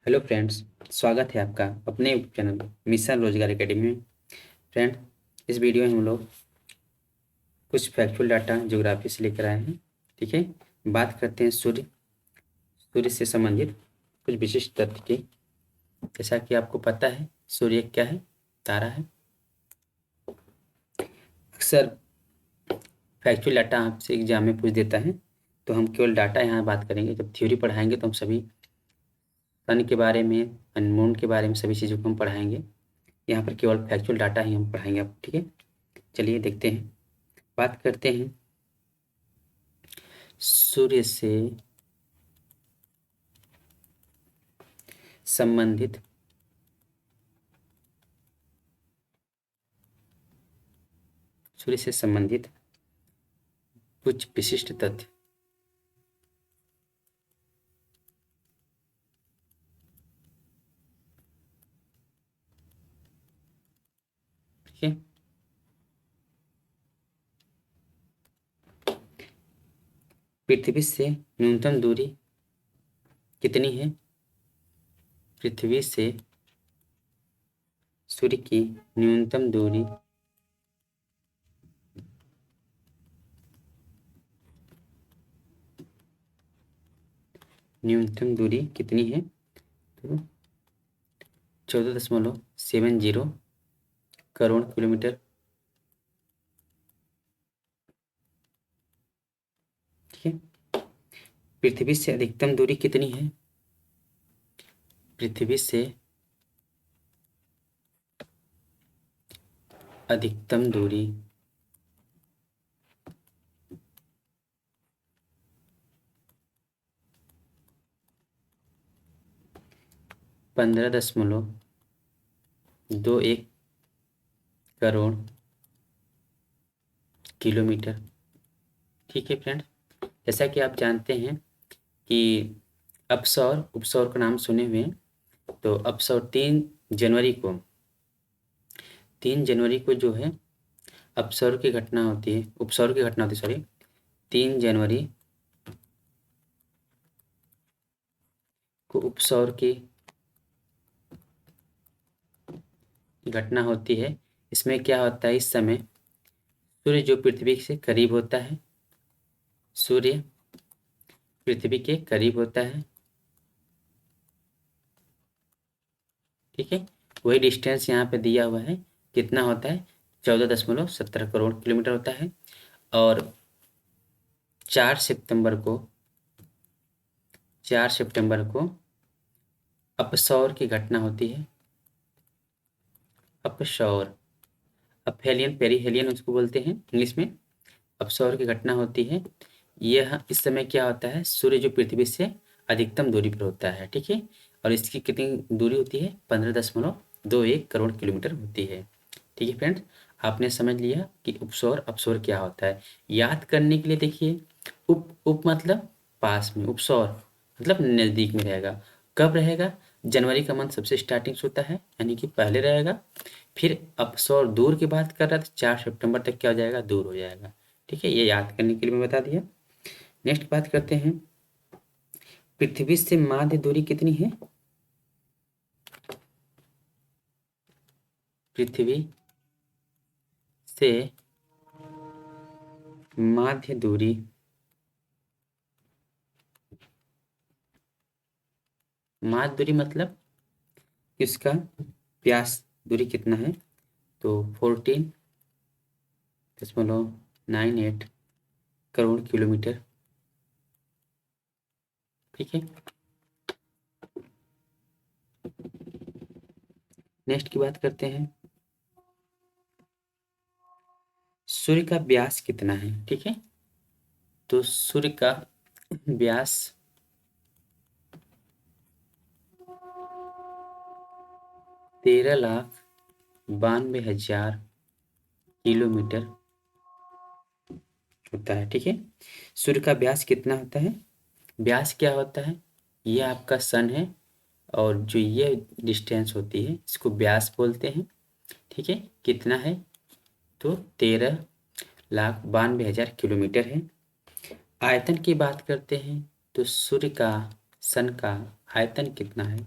Hello friends. स्वागत है आपका अपने चैनल मिशन रोजगार एकेडमी में। फ्रेंड, इस वीडियो में हम लोग कुछ फैक्चुअल डाटा ज्योग्राफी से लेकर आए हैं। ठीक है, बात करते हैं सूर्य से संबंधित कुछ विशिष्ट तथ्य की। जैसा कि आपको पता है, सूर्य क्या है? तारा है। अक्सर फैक्चुअल डाटा आपसे एग्जाम में पूछ देता है, तो हम केवल डाटा यहाँ बात करेंगे। जब थ्योरी पढ़ाएंगे तो हम सभी सन के बारे में, मून के बारे में, सभी चीज़ों को हम पढ़ाएंगे। यहाँ पर केवल फैक्चुअल डाटा ही हम पढ़ाएंगे आप। ठीक है, चलिए देखते हैं। बात करते हैं सूर्य से संबंधित कुछ विशिष्ट तथ्य। ठीक है, पृथ्वी से न्यूनतम दूरी कितनी है? पृथ्वी से सूर्य की न्यूनतम दूरी कितनी है? तो 14.70 करोड़ किलोमीटर। ठीक है, पृथ्वी से अधिकतम दूरी कितनी है? पृथ्वी से अधिकतम दूरी 15.21 करोड़ किलोमीटर। ठीक है फ्रेंड, जैसा कि आप जानते हैं कि अपसौर उपसौर का नाम सुने हुए हैं। तो अपसौर 3 जनवरी को जो है अपसौर की घटना होती है, उपसौर की घटना होती है, सॉरी। 3 जनवरी को उपसौर की घटना होती है। इसमें क्या होता है? इस समय सूर्य जो पृथ्वी से करीब होता है, सूर्य पृथ्वी के करीब होता है। ठीक है, वही डिस्टेंस यहाँ पे दिया हुआ है। कितना होता है? 14.70 करोड़ किलोमीटर होता है। और 4 सितंबर को 4 सितंबर को अपसौर की घटना होती है। अपसौर, अपहेलियन पेरीहेलियन उसको बोलते हैं इंग्लिश में। अपसौर की घटना होती है। यह इस समय क्या होता है? सूर्य जो पृथ्वी से अधिकतम दूरी पर होता है। ठीक है, और इसकी कितनी दूरी होती है? 15.21 करोड़ किलोमीटर होती है। ठीक है फ्रेंड्स, आपने समझ लिया कि उपसौर अपसौर क्या होता है। याद करने के लिए देखिए, उप मतलब पास में, उपसौर मतलब नज़दीक में रहेगा। कब रहेगा? जनवरी का मंथ सबसे स्टार्टिंग से होता है, यानी कि पहले रहेगा। फिर अपसौर दूर की बात कर रहा था, 4 सितंबर तक क्या हो जाएगा? दूर हो जाएगा। ठीक है, ये याद करने के लिए मैं बता दिया। नेक्स्ट बात करते हैं, पृथ्वी से माध्य दूरी कितनी है? पृथ्वी से माध्य दूरी मतलब इसका व्यास दूरी कितना है? तो 14.98 करोड़ किलोमीटर। ठीक है, नेक्स्ट की बात करते हैं, सूर्य का व्यास कितना है? ठीक है, तो सूर्य का व्यास 13,92,000 किलोमीटर होता है। ठीक है, सूर्य का व्यास कितना होता है? व्यास क्या होता है? ये आपका सन है, और जो ये डिस्टेंस होती है इसको व्यास बोलते हैं। ठीक है, कितना है? तो 13,92,000 किलोमीटर है। आयतन की बात करते हैं तो सूर्य का, सन का आयतन कितना है?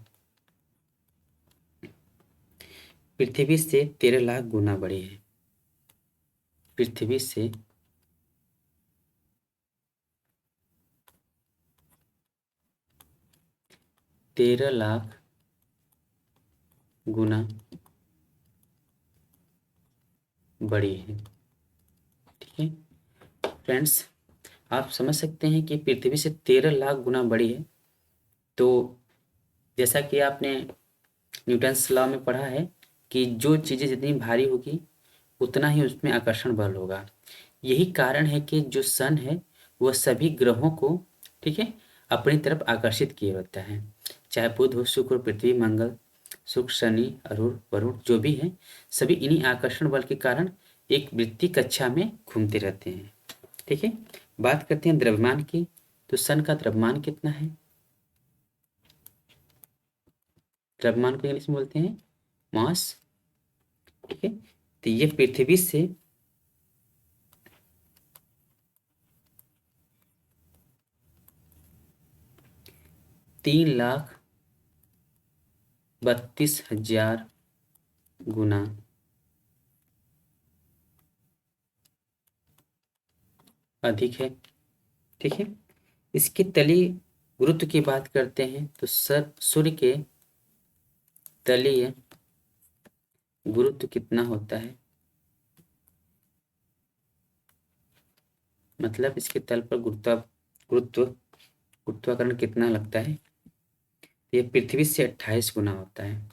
पृथ्वी से 13 लाख गुना बड़ी है। पृथ्वी से 13 लाख गुना बड़ी है। ठीक है फ्रेंड्स, आप समझ सकते हैं कि पृथ्वी से 13 लाख गुना बड़ी है। तो जैसा कि आपने न्यूटन्स लॉ में पढ़ा है कि जो चीज़ें जितनी भारी होगी उतना ही उसमें आकर्षण बल होगा। यही कारण है कि जो सन है वह सभी ग्रहों को, ठीक है, अपनी तरफ आकर्षित किए रहता है। चाहे बुध हो, शुक्र, पृथ्वी, मंगल, शुक्र, शनि, अरुण, वरुण जो भी है, सभी इन्हीं आकर्षण बल के कारण एक वृत्तीय कक्षा में घूमते रहते हैं। ठीक है, बात करते हैं द्रव्यमान की। तो सन का द्रव्यमान कितना है? द्रव्यमान को इंग्लिश में बोलते हैं मास। ठीक है, तो ये पृथ्वी से 3,32,000 गुना अधिक है। ठीक है, इसके तलीय गुरुत्व की बात करते हैं तो सर सूर्य के तलीय गुरुत्व कितना होता है, मतलब इसके तल पर गुरुत्व गुरुत्वाकर्षण कितना लगता है? ये पृथ्वी से 28 गुना होता है।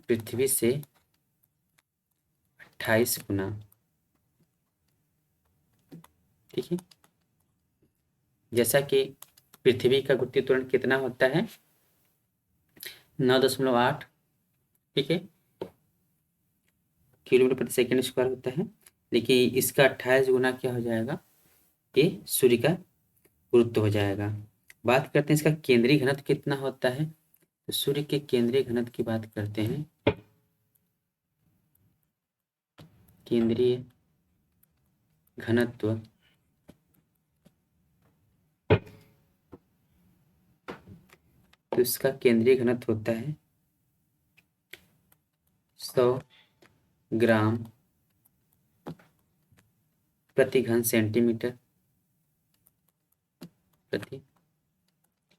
पृथ्वी से 28 गुना। ठीक है, जैसा कि पृथ्वी का गुरुत्वीय त्वरण कितना होता है? 9.8, ठीक है, किलोमीटर प्रति सेकंड स्क्वायर होता है। लेकिन इसका 28 गुना क्या हो जाएगा? ये सूर्य का गुरुत्व हो जाएगा। बात करते हैं इसका केंद्रीय घनत्व कितना होता है। तो सूर्य के केंद्रीय घनत्व की बात करते हैं। केंद्रीय घनत्व तो इसका केंद्रीय घनत्व होता है 100 ग्राम प्रति घन सेंटीमीटर। प्रति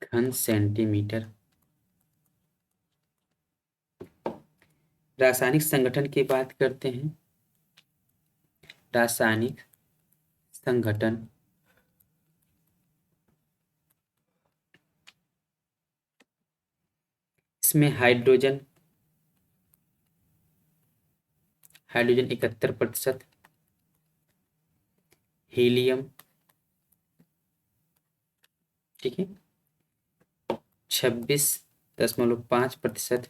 घन सेंटीमीटर। रासायनिक संगठन की बात करते हैं। रासायनिक संगठन इसमें हाइड्रोजन 71%, हीलियम, ठीक है, 26.5%,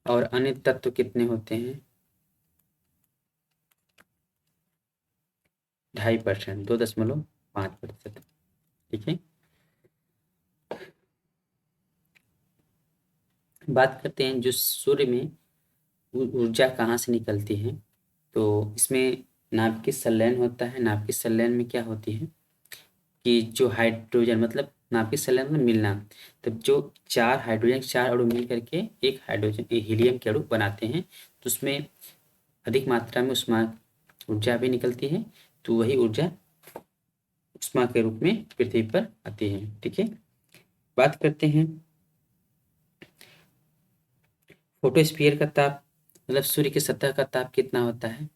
और अन्य तत्व कितने होते हैं? 2.5%, 2.5%। ठीक है, बात करते हैं जो सूर्य में ऊर्जा कहाँ से निकलती है। तो इसमें नाभिकीय संलयन होता है। नाभिकीय संलयन में क्या होती है कि जो हाइड्रोजन, मतलब नाभिकीय संलयन में मिलना, तब जो 4 हाइड्रोजन 4 अणु मिल करके एक हाइड्रोजन हीलियम के अणु बनाते हैं, तो उसमें अधिक मात्रा में उष्मा ऊर्जा भी निकलती है। तो वही ऊर्जा उष्मा के रूप में पृथ्वी पर आती है। ठीक है, बात करते हैं फोटोस्फीयर का ताप, मतलब सूर्य की सतह का ताप कितना होता है।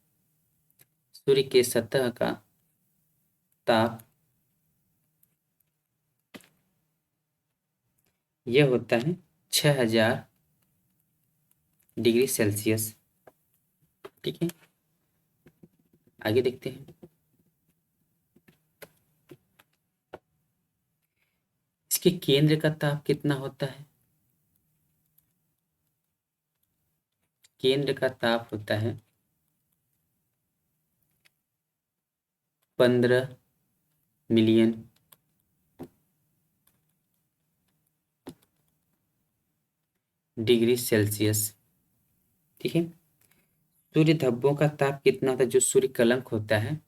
सूर्य के सतह का ताप यह होता है 6000 डिग्री सेल्सियस। ठीक है, आगे देखते हैं इसके केंद्र का ताप कितना होता है। केंद्र का ताप होता है 15 मिलियन डिग्री सेल्सियस। ठीक है, सूर्य धब्बों का ताप कितना होता है, जो सूर्य कलंक होता है।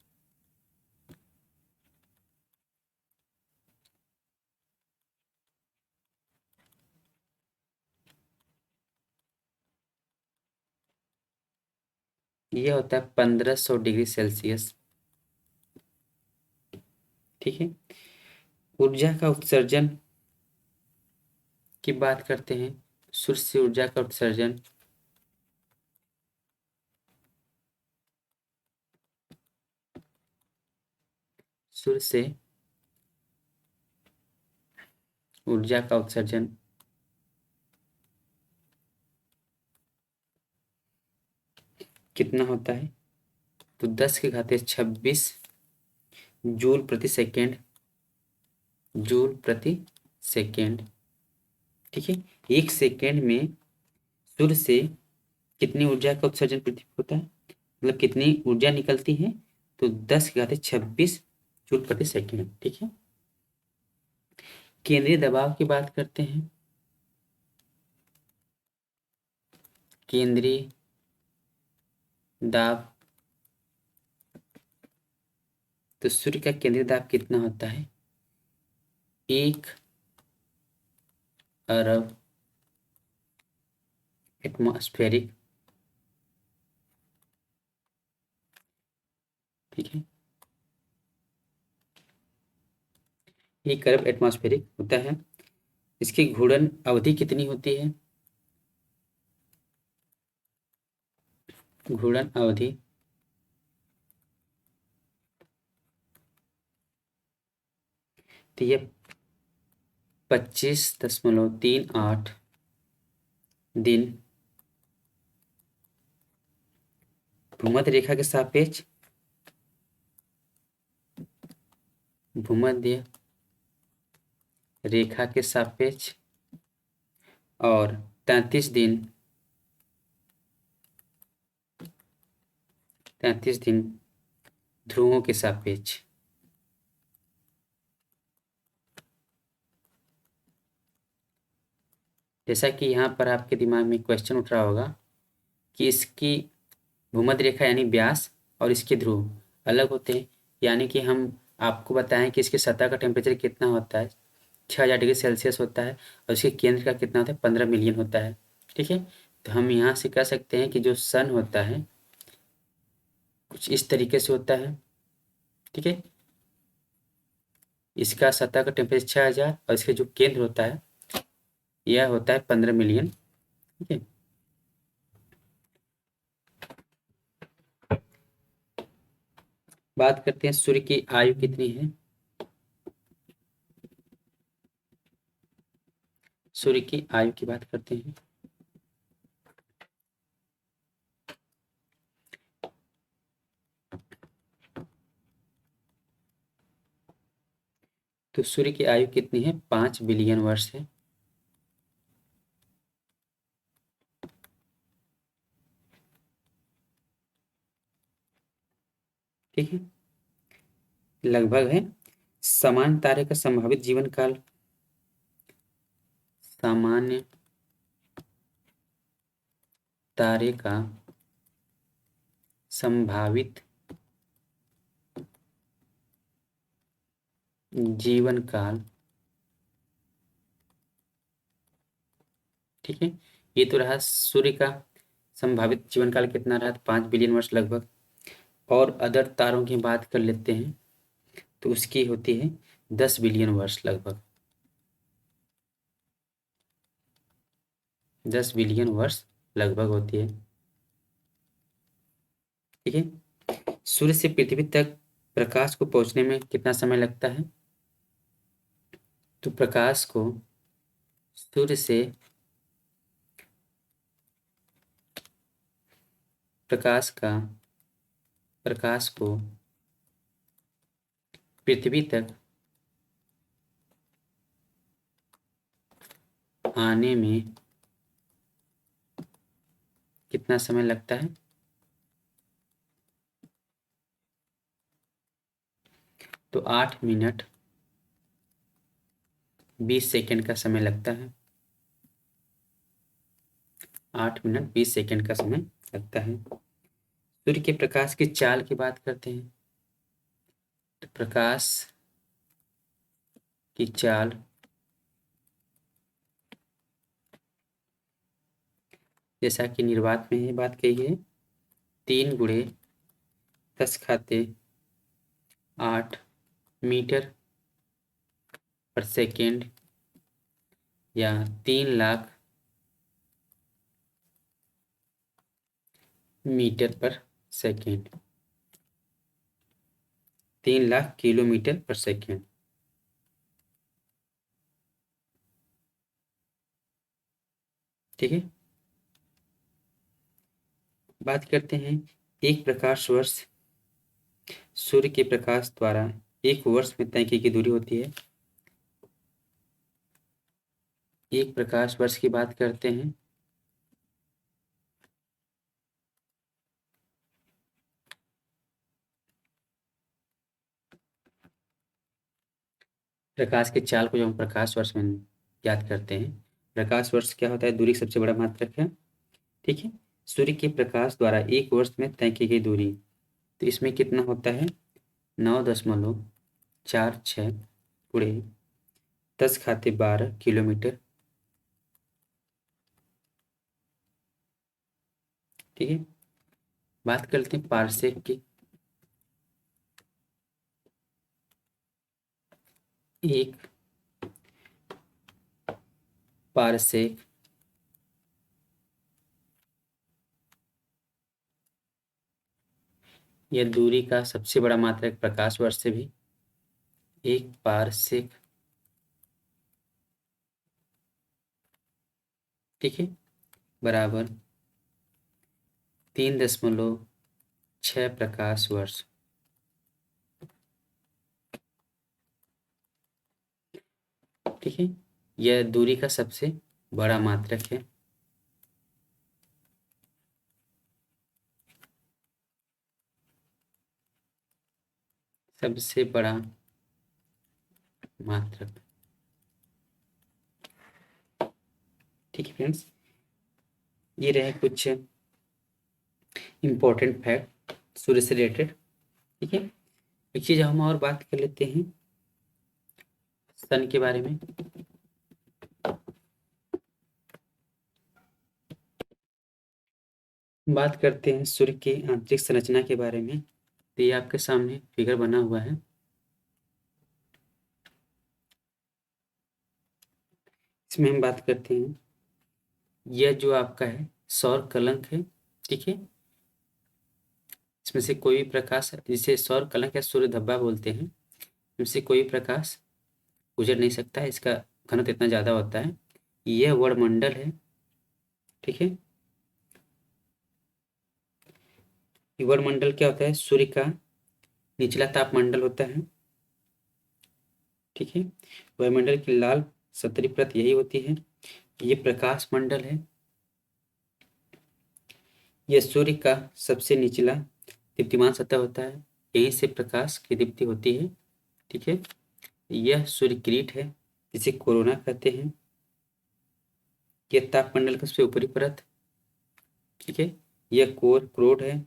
ये होता है 1500 डिग्री सेल्सियस। ठीक है। ऊर्जा का उत्सर्जन की बात करते हैं। सूर्य से ऊर्जा का उत्सर्जन सूर्य से ऊर्जा का उत्सर्जन कितना होता है? तो 10 की घात 26 जूल प्रति सेकेंड, जूल प्रति सेकेंड। ठीक है। 1 सेकेंड में सूर्य से कितनी ऊर्जा का उत्सर्जन पृथ्वी को होता है, मतलब कितनी ऊर्जा निकलती है? तो 10 की घात 26 जूल प्रति सेकेंड। ठीक है। केंद्रीय दबाव की बात करते हैं। केंद्रीय दाब, तो सूर्य का केंद्रीय दाब कितना होता है? 1 अरब एटमॉस्फेरिक। ठीक है। 1 अरब एटमॉस्फेरिक होता है। इसकी घूर्णन अवधि कितनी होती है? घूर्णन अवधि तो ये 25.38 दिन भूमध्य रेखा के सापेक्ष, भूमध्य रेखा के सापेक्ष, और 33 दिन ध्रुवों के सापेक्ष। जैसा कि यहाँ पर आपके दिमाग में क्वेश्चन उठ रहा होगा कि इसकी भूमध्य रेखा यानी व्यास और इसके ध्रुव अलग होते हैं, यानी कि हम आपको बताएं कि इसकी सतह का टेम्परेचर कितना होता है, 6000 डिग्री सेल्सियस होता है, और इसके केंद्र का कितना होता है, 15 मिलियन होता है। ठीक है। तो हम यहाँ से कह सकते हैं कि जो सन होता है कुछ इस तरीके से होता है। ठीक है। इसका सतह का टेम्परेचर 6000 और इसके जो केंद्र होता है यह होता है 15 मिलियन। ठीक है। बात करते हैं सूर्य की आयु कितनी है। सूर्य की आयु की बात करते हैं। तो सूर्य की आयु कितनी है? 5 बिलियन वर्ष है। ठीक है। लगभग है। सामान्य तारे का संभावित जीवन काल, सामान्य तारे का संभावित जीवन काल। ठीक है। ये तो रहा सूर्य का संभावित जीवन काल कितना रहा, 5 बिलियन वर्ष लगभग। और अदर तारों की बात कर लेते हैं तो उसकी होती है 10 बिलियन वर्ष लगभग। 10 बिलियन वर्ष लगभग होती है। ठीक है। सूर्य से पृथ्वी तक प्रकाश को पहुंचने में कितना समय लगता है? तो प्रकाश को सूर्य से प्रकाश को पृथ्वी तक आने में कितना समय लगता है? तो 8 मिनट 20 सेकंड का समय लगता है। 8 मिनट 20 सेकंड का समय लगता है। सूर्य के प्रकाश की चाल की बात करते हैं। तो प्रकाश की चाल जैसा कि निर्वात में ये बात कही है 3 × 10⁸ या 3 लाख मीटर/सेकेंड, 3 लाख किलोमीटर/सेकेंड। ठीक है, बात करते हैं एक प्रकाश वर्ष सूर्य के प्रकाश द्वारा एक वर्ष में तय की गई दूरी होती है। एक प्रकाश वर्ष की बात करते हैं। प्रकाश के चाल को जब हम प्रकाश वर्ष में याद करते हैं, प्रकाश वर्ष क्या होता है? दूरी का सबसे बड़ा मात्रक है। ठीक है, सूर्य के प्रकाश द्वारा एक वर्ष में तय की गई दूरी, तो इसमें कितना होता है? 9.46 गुणे 10⁻12 किलोमीटर। ठीक है, बात करते हैं पारसेक की। एक पारसेक यह दूरी का सबसे बड़ा मात्रक प्रकाश वर्ष से भी। एक पारसेक, ठीक है, बराबर 3.6 प्रकाश वर्ष। ठीक है, यह दूरी का सबसे बड़ा मात्रक है। सबसे बड़ा मात्रक। ठीक है फ्रेंड्स, ये रहे कुछ इम्पोर्टेंट फैक्ट सूर्य से रिलेटेड। ठीक है, एक चीज हम और बात कर लेते हैं सन के बारे में। बात करते हैं सूर्य की आंतरिक संरचना के बारे में। तो ये आपके सामने फिगर बना हुआ है। इसमें हम बात करते हैं, यह जो आपका है सौर कलंक है। ठीक है, इसमें से कोई भी प्रकाश, जिसे सौर कलंक या सूर्य धब्बा बोलते हैं, इसमें कोई भी प्रकाश गुजर नहीं सकता है। इसका घनत्व इतना ज़्यादा होता है। यह वर्णमंडल है। ठीक है, वर्णमंडल क्या होता है? सूर्य का निचला तापमंडल होता है। ठीक है, वायुमंडल की लाल सतही परत यही होती है। ये प्रकाश मंडल है। यह सूर्य का सबसे निचला दीप्तिमान सतह होता है, यहीं से प्रकाश की दीप्ति होती है। ठीक है, यह सूर्य किरीट है, जिसे कोरोना कहते हैं। यह तापमंडल का सबसे ऊपरी परत। ठीक है, यह कोर क्रोड है,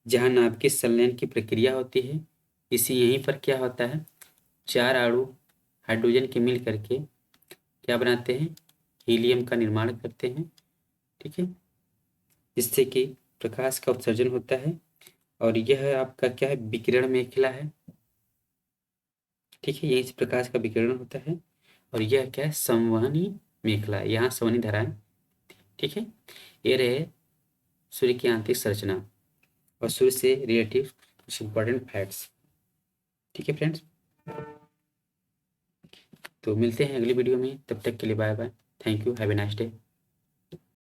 जहाँ नाभिकीय संलयन की प्रक्रिया होती है। इसी यहीं पर क्या होता है? 4 अणु हाइड्रोजन के मिल करके क्या बनाते हैं? हीलियम का निर्माण करते हैं। ठीक है, जिससे कि प्रकाश का उत्सर्जन होता है। और यह आपका क्या है? विकिरण मेखला है। ठीक है, यहीं से प्रकाश का विकिरण होता है। और यह क्या है? संवहनी मेखला है, यहाँ संवहनी धाराएं। ठीक है, ये रहे सूर्य की आंतरिक संरचना और सूर्य से रिलेटिव कुछ इंपॉर्टेंट फैक्ट्स। ठीक है फ्रेंड्स, तो मिलते हैं अगली वीडियो में। तब तक के लिए bye bye. Thank you, have a nice day.